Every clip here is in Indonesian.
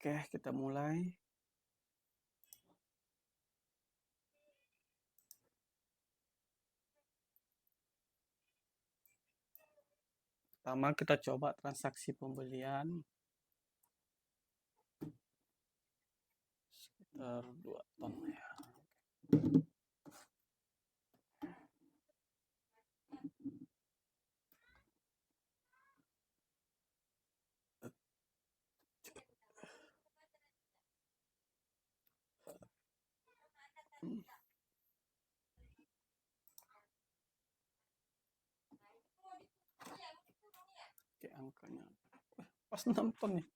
Oke, kita mulai. Pertama kita coba transaksi pembelian sekitar 2 ton ya. Oke, angkanya pas 6 ton nih.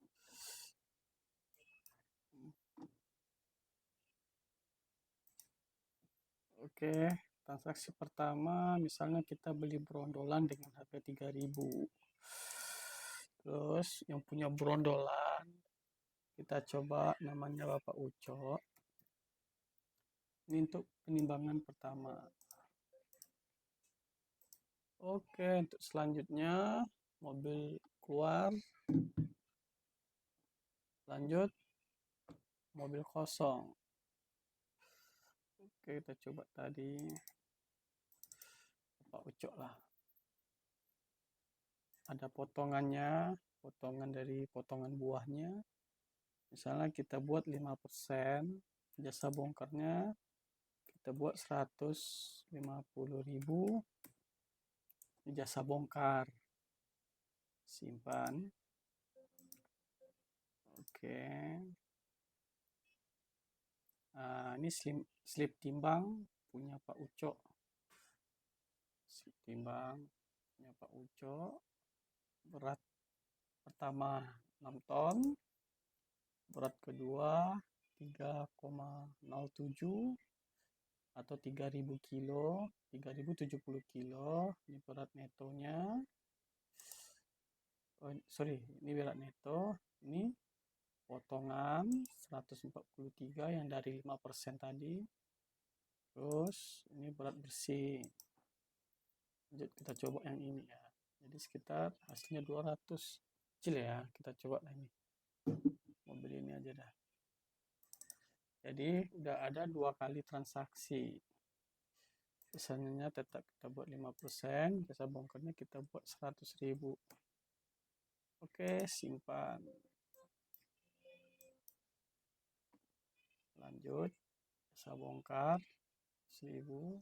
Oke, transaksi pertama misalnya kita beli brondolan dengan harga 3.000. Terus yang punya brondolan kita coba namanya Bapak Uco. Ini untuk penimbangan pertama. Oke, untuk selanjutnya mobil keluar. Lanjut mobil kosong. Oke, kita coba tadi Pak Ucok lah. Ada potongannya, potongan dari potongan buahnya. Misalnya kita buat 5%, jasa bongkarnya kita buat 150.000 jasa bongkar. Simpan. Oke. Nah, ini slip timbang punya Pak Ucok. Slip timbang punya Pak Ucok. Berat pertama 6 ton. Berat kedua 3,07 atau 3.000 kilo, 3.070 kilo. Ini berat netonya. Oh, sorry, ini berat neto. Ini potongan 143 yang dari 5% tadi. Terus ini berat bersih. Lanjut kita coba yang ini ya. Jadi sekitar hasilnya 200. Kecil ya, kita coba lagi. Mobil ini aja dah. Jadi udah ada 2 kali transaksi. Misalnya tetap kita buat 5%, jasa bongkarnya kita buat 100.000. Oke, simpan. Lanjut, jasa bongkar 1.000.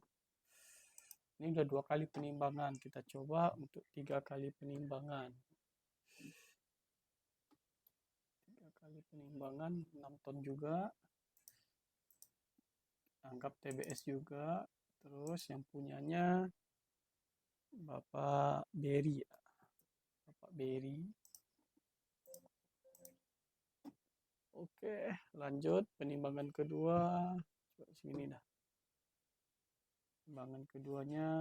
Ini udah 2 kali penimbangan. Kita coba untuk 3 kali penimbangan. 3 kali penimbangan 6 ton juga. Anggap TBS juga. Terus yang punyanya Bapak Berry. Bapak Berry. Oke, lanjut penimbangan kedua. Coba sini dah. Penimbangan keduanya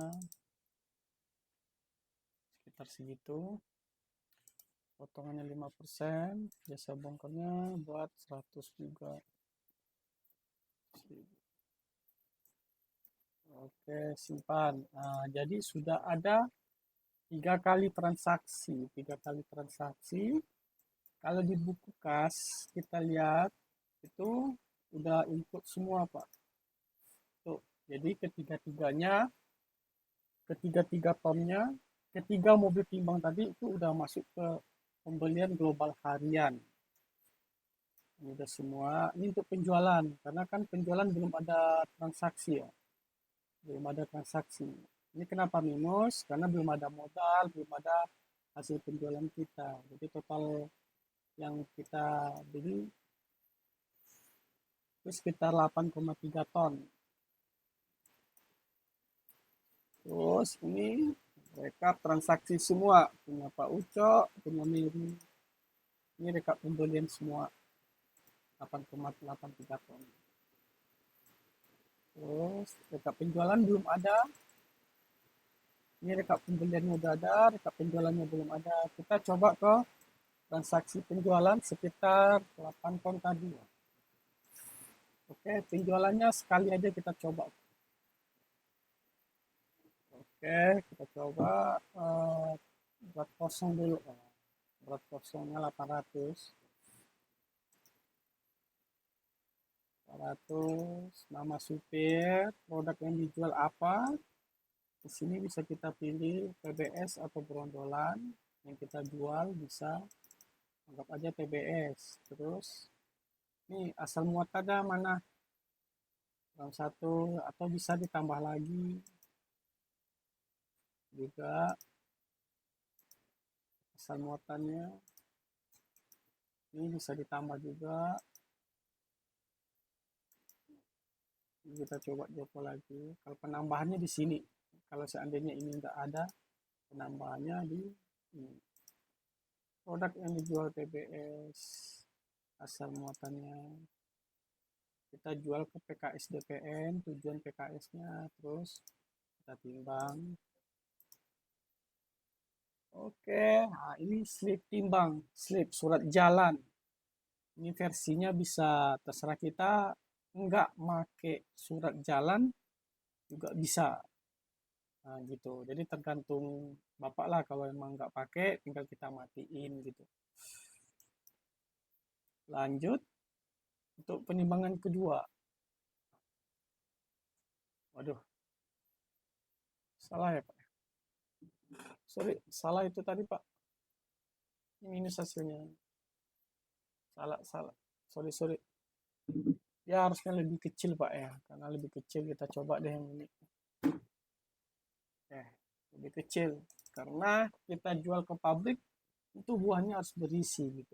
sekitar segitu. Potongannya 5%, jasa bongkarnya buat 100 juga. Oke, simpan. Nah, jadi sudah ada 3 kali transaksi. 3 kali transaksi. Kalau di buku kas kita lihat itu udah input semua, Pak. Tuh, jadi ketiga tonnya, ketiga mobil timbang tadi itu udah masuk ke pembelian global harian. Ini udah semua. Ini untuk penjualan, karena kan penjualan belum ada transaksi ya. Belum ada transaksi. Ini kenapa minus? Karena belum ada modal, belum ada hasil penjualan kita. Jadi total yang kita beli itu sekitar 8,3 ton. Terus ini rekap transaksi semua, punya Pak Uco, punya Miri. Ini rekap pembelian semua 8,83 ton. Terus rekap penjualan belum ada. Ini rekap pembeliannya udah ada, rekap penjualannya belum ada. Kita coba ke transaksi penjualan sekitar 8 ton tadi. Oke, penjualannya sekali aja kita coba. Oke, kita coba berat kosong dulu. Berat kosongnya 800. 400, nama supir, produk yang dijual apa. Di sini bisa kita pilih TBS atau brondolan. Yang kita jual bisa anggap aja TBS. Terus ini asal muatannya mana? Dalam satu atau bisa ditambah lagi juga asal muatannya. Ini bisa ditambah juga. Kita coba joko lagi. Kalau penambahannya di sini. Kalau seandainya ini enggak ada, penambahannya di ini. Produk yang dijual TBS, asal muatannya. Kita jual ke PKS DPN, tujuan PKS-nya, terus kita timbang. Oke, nah ini slip timbang, slip surat jalan. Ini versinya bisa terserah kita, enggak make surat jalan juga bisa. Nah, gitu. Jadi tergantung Bapak lah, kalau emang nggak pakai tinggal kita matiin gitu. Lanjut untuk penimbangan kedua. Waduh, salah ya Pak. Sorry, salah itu tadi Pak. Ini minus hasilnya. Salah, salah. Sorry, sorry. Ya harusnya lebih kecil Pak ya, karena lebih kecil kita coba deh yang ini. Lebih kecil. Karena kita jual ke pabrik, itu buahnya harus berisi gitu.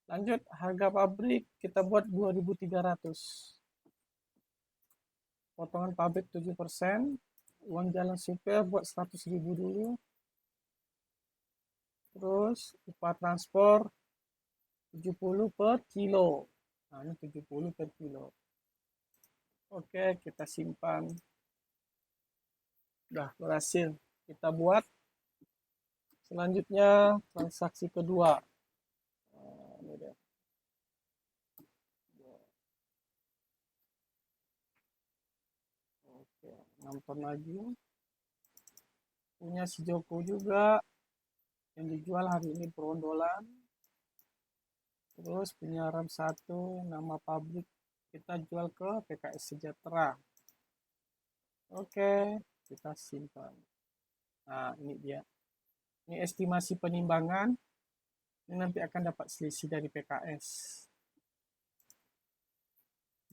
Lanjut, harga pabrik kita buat 2.300. Potongan pabrik 7%. Uang jalan supir buat 100.000 dulu. Terus upah transport 70 per kilo. Nah, ini 70 per kilo. Oke, kita simpan. Udah berhasil. Kita buat selanjutnya transaksi kedua. Ini deh. Oke, nonton lagi. Punya si Joko juga. Yang dijual hari ini berondolan. Terus penyiaran satu, nama pabrik kita jual ke PKS Sejahtera. Oke, kita simpan. Nah, ini dia. Ini estimasi penimbangan. Ini nanti akan dapat selisih dari PKS.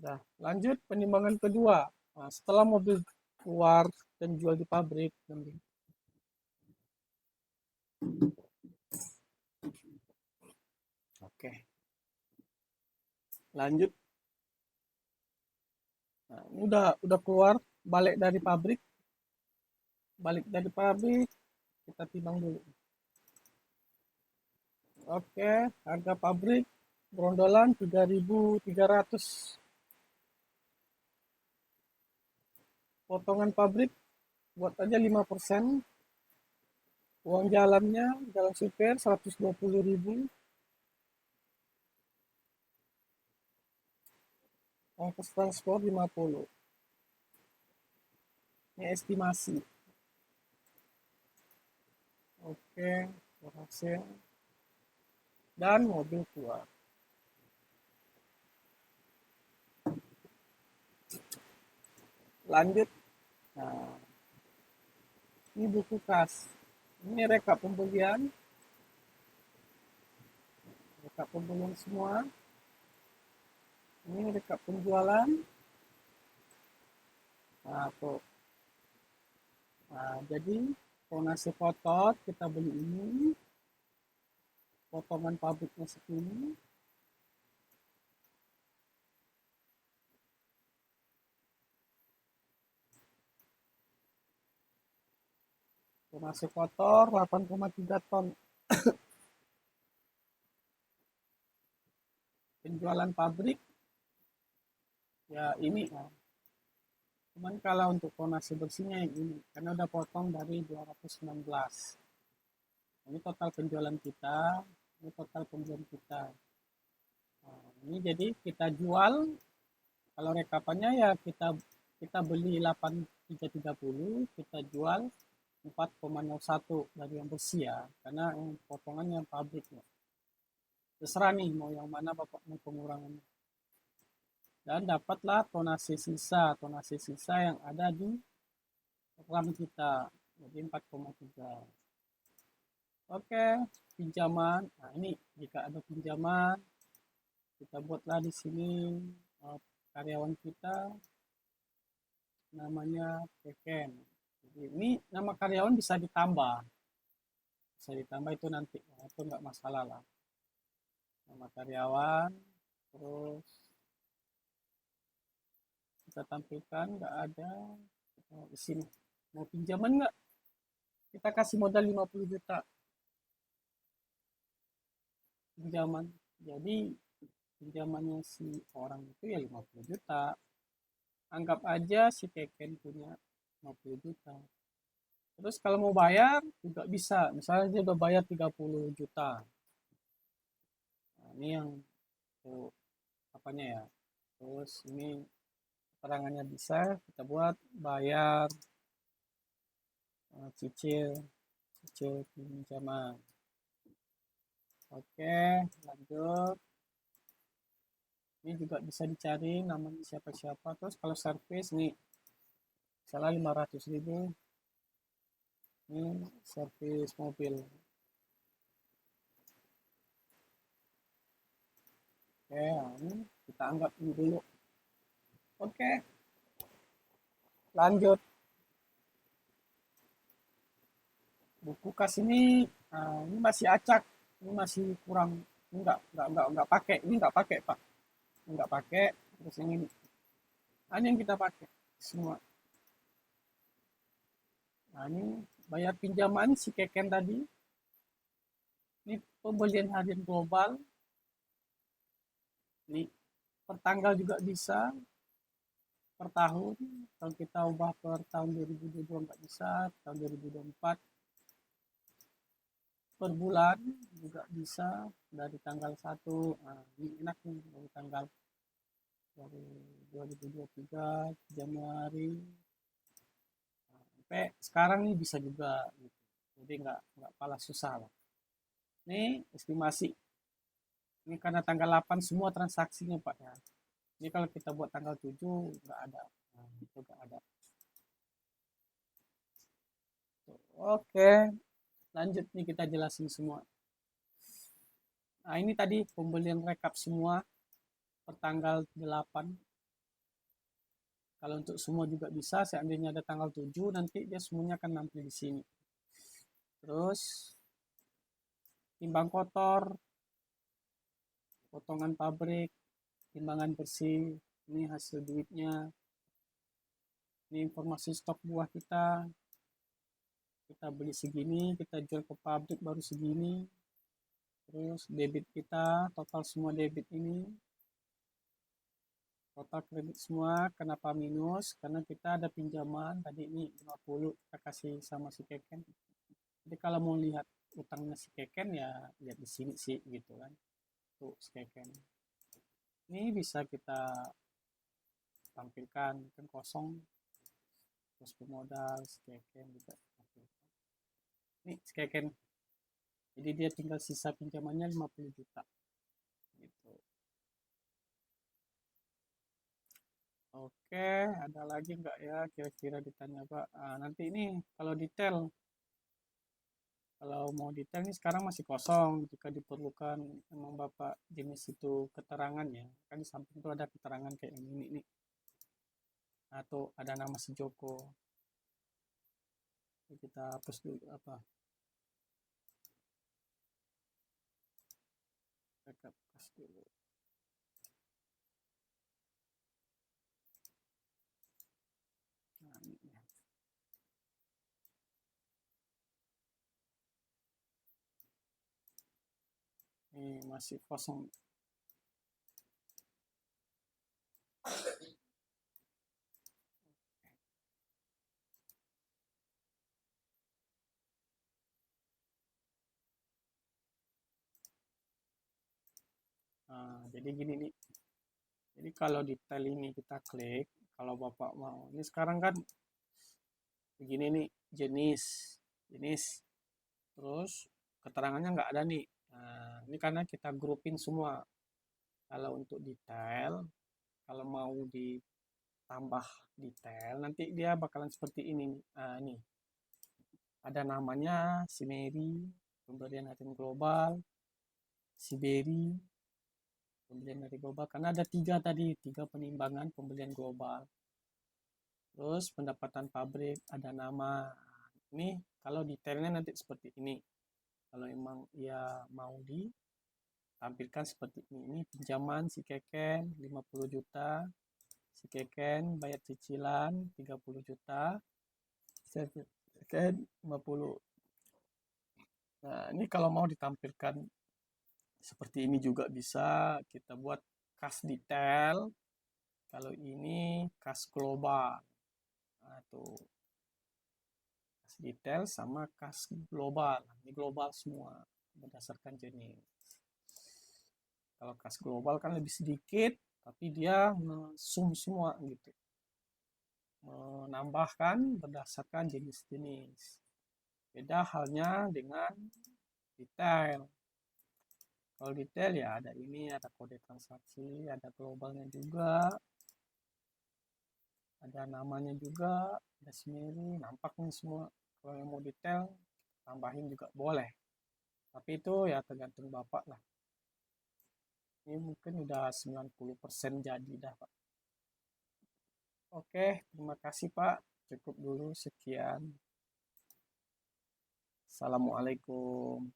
Nah, lanjut penimbangan kedua. Nah, setelah mobil keluar dan jual di pabrik. Oke. Lanjut. Nah, ini udah keluar, balik dari pabrik. Balik dari pabrik, kita timbang dulu. Oke, harga pabrik berondolan 3.300. Potongan pabrik buat aja 5%. Uang jalannya, jalan supir 120.000. Ongkos transport 50. Ini estimasi. Oke, berhasil. Dan mobil keluar. Lanjut. Nah, ini buku kas. Ini rekap pembelian. Rekap pembelian semua. Ini rekap penjualan. Nah, tuh. Nah, jadi nasi kotor kita beli ini. Potongan pabriknya segini. Nasi kotor 8,3 ton. Penjualan pabrik ya ini ya. Cuman kalau untuk tonase bersihnya yang ini karena udah potong dari 219. Ini total penjualan kita, ini total penjualan kita. Nah, ini jadi kita jual, kalau rekapannya ya kita beli 8.330, kita jual 4,01 dari yang bersih ya, karena yang potongannya pabrik ya. Terserah nih mau yang mana Bapak mau pengurangannya. dan dapatlah tonase sisa yang ada di RAM kita, jadi 4,3. Oke, pinjaman. Nah, ini jika ada pinjaman, kita buatlah di sini karyawan kita namanya Keken. Jadi ini nama karyawan bisa ditambah. Bisa ditambah itu nanti, nah, itu nggak masalah lah. Nama karyawan, terus kita tampilkan nggak ada di sini. Mau pinjaman nggak? Kita kasih modal 50 juta pinjaman. Jadi pinjamannya si orang itu ya 50 juta. Anggap aja si Keken punya 50 juta. Terus kalau mau bayar juga bisa. Misalnya dia udah bayar 30 juta. Nah, ini yang tuh, apanya ya. Terus ini keterangannya bisa kita buat bayar cicil pinjaman. Oke, lanjut. Ini juga bisa dicari namanya siapa-siapa. Terus kalau service nih, misalnya 500.000, ini servis mobil. Oke, ini kita anggap ini dulu. Oke, lanjut. Buku kas ini masih acak, ini masih kurang, enggak pakai, ini enggak pakai Pak, enggak pakai. Terus ini yang kita pakai semua. Nah, ini bayar pinjaman si Keken tadi. Ini pembelian harian global. Ini per tanggal juga bisa, per tahun. Kalau kita ubah per tahun 2022 nggak bisa, tahun 2024. Per bulan juga bisa, dari tanggal 1. Nah, ini enak nih, dari tanggal dari 2023 Januari sampai sekarang nih bisa juga gitu. Jadi nggak pala susah lah. Ini estimasi. Ini karena tanggal 8 semua transaksinya Pak ya. Ini kalau kita buat tanggal 7 nggak ada. Nah, itu nggak ada. Oke, lanjut nih kita jelasin semua. Nah, ini tadi pembelian rekap semua per tanggal 8. Kalau untuk semua juga bisa, seandainya ada tanggal 7, nanti dia semuanya akan nampil di sini. Terus, timbang kotor, potongan pabrik, timbangan bersih, ini hasil duitnya. Ini informasi stok buah kita beli segini, kita jual ke pabrik baru segini. Terus debit kita, total semua debit ini, total kredit semua. Kenapa minus? Karena kita ada pinjaman tadi ini 50 kita kasih sama si Keken. Jadi kalau mau lihat utangnya si Keken ya lihat di sini sih gitu kan. Tuh si Keken. Ini bisa kita tampilkan kan kosong. Terus pemodal si Keken juga. Ini si Keken. Jadi dia tinggal sisa pinjamannya 50 juta. Gitu. Oke, ada lagi nggak ya kira-kira ditanya Pak? Nanti ini kalau detail, kalau mau detail ini sekarang masih kosong. Jika diperlukan memang Bapak jenis itu keterangannya, kan di samping itu ada keterangan kayak ini nih. Atau ada nama si Joko. Kita hapus dulu apa? Backup kas dulu. Nah, ini. Ini masih kosong. Jadi gini nih. Jadi kalau detail ini kita klik, kalau Bapak mau. Ini sekarang kan begini nih, jenis. Terus keterangannya nggak ada nih. Nah, ini karena kita grouping semua. Kalau untuk detail, Kalau mau ditambah detail, nanti dia bakalan seperti ini nih. Nih, ada namanya Simeri, pemberian harian global, Siberi, pembelian dari global. Karena ada tiga tadi, tiga penimbangan pembelian global. Terus pendapatan pabrik, ada nama. Ini kalau detailnya nanti seperti ini. Kalau emang ia mau ditampilkan seperti ini. Ini pinjaman si Keken 50 juta. Si Keken bayar cicilan 30 juta. Si Keken 50. Nah, ini kalau mau ditampilkan seperti ini juga bisa. Kita buat kas detail. Kalau ini kas global. Nah, tuh kas detail sama kas global. Ini global semua berdasarkan jenis. Kalau kas global kan lebih sedikit, tapi dia sum semua gitu. Menambahkan berdasarkan jenis-jenis. Beda halnya dengan detail. Kalau detail ya ada ini, ada kode transaksi, ada globalnya juga, ada namanya juga, ada sendiri, nampak nih semua. Kalau yang mau detail, tambahin juga boleh. Tapi itu ya tergantung Bapak lah. Ini mungkin udah 90% jadi dah, Pak. Oke, terima kasih, Pak. Cukup dulu, sekian. Assalamualaikum.